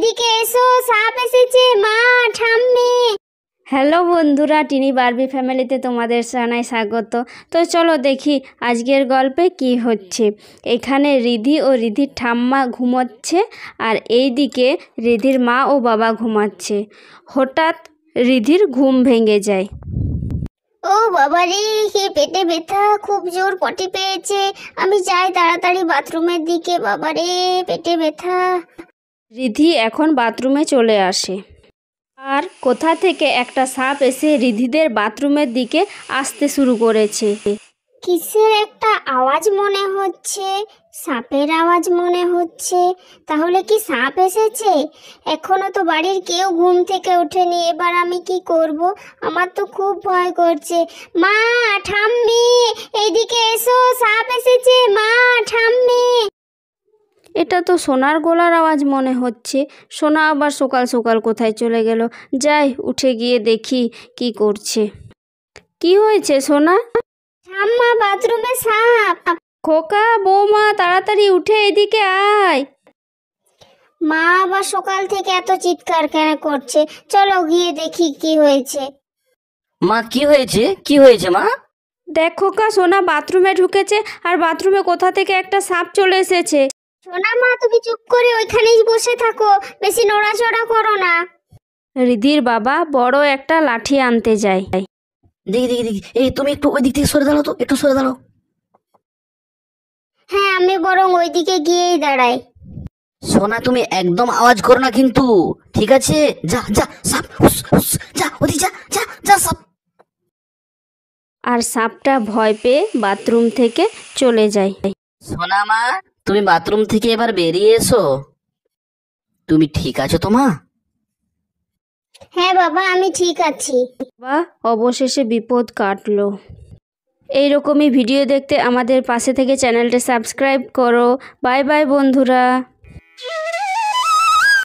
এদিকে এসো, সাপ এসেছে। মা, ঠাম্মি। হ্যালো বন্ধুরা, টিনি বারবি ফ্যামিলিতে তোমাদের জানাই স্বাগত। তো চলো দেখি আজকের গল্পে কি হচ্ছে। এখানে রিধি ও রিধির ঠাম্মা ঘুমোচ্ছে, আর এইদিকে রিধির মা ও বাবা ঘুমাচ্ছে। হঠাৎ রিধির ঘুম ভেঙে যায়। ও বাবা রে, কি পেটে ব্যথা, খুব জোর পটি পেয়েছে। আমি যাই তাড়াতাড়ি বাথরুমের দিকে। বাবা রে, পেটে ব্যথা। রিধি এখন বাথরুমে চলে আসে, আর কোথা থেকে একটা সাপ এসে রিধিদের বাথরুমের দিকে আসতে শুরু করেছে। কিসের একটা আওয়াজ মনে হচ্ছে, সাপের আওয়াজ মনে হচ্ছে। তাহলে কি সাপ এসেছে? এখনো তো বাড়ির কেউ ঘুম থেকে ওঠেনি। এবার আমি কি করব? আমার তো খুব ভয় করছে। মা, ঠাম্মি, এইদিকে এসো, সাপ এসেছে। মা, ঠাম্মি। এটা তো সোনার গলার আওয়াজ মনে হচ্ছে। সোনা আবার সকাল সকাল কোথায় চলে গেল? যাই, উঠে গিয়ে দেখি কি করছে। কি হয়েছে সোনা? ঠাম্মা, বাথরুমে সাপ। খোকা, বৌমা, তাড়াতাড়ি উঠে এদিকে আয়। মা আবার সকাল থেকে এত চিৎকার কেন করছে? চলো গিয়ে দেখি কি হয়েছে। মা, কি হয়েছে? কি হয়েছে মা? দেখ খোকা, সোনা বাথরুমে ঢুকেছে, আর বাথরুমে কোথা থেকে একটা সাপ চলে এসেছে। সোনা মা, তুমি চুপ করে ওইখানেই বসে থাকো, বেশি নড়াচড়া করো না। রিধির বাবা বড় একটা লাঠি আনতে যায়। দেখি দেখি দেখি, এই তুমি একটু ওই দিক থেকে সরে দাঁড়াও তো, একটু সরে দাঁড়াও। হ্যাঁ, আমি বরং ওইদিকে গিয়েই দাঁড়াই। সোনা, তুমি একদম আওয়াজ করো না কিন্তু, ঠিক আছে? যা যা, সাপ, হুস হুস, যা ওদিকে, যা যা যা, সাপ। আর সাপটা ভয় পেয়ে বাথরুম থেকে চলে যায়। সোনা মা, তুমি বাথরুম থেকে এবার বেরিয়ে এসো। তুমি ঠিক আছো তো মা? হ্যাঁ বাবা, আমি ঠিক আছি। বাবা, অবশেষে বিপদ কাটলো। এইরকমই ভিডিও দেখতে আমাদের পাশে থেকে চ্যানেলটা সাবস্ক্রাইব করো। বাই বাই বন্ধুরা।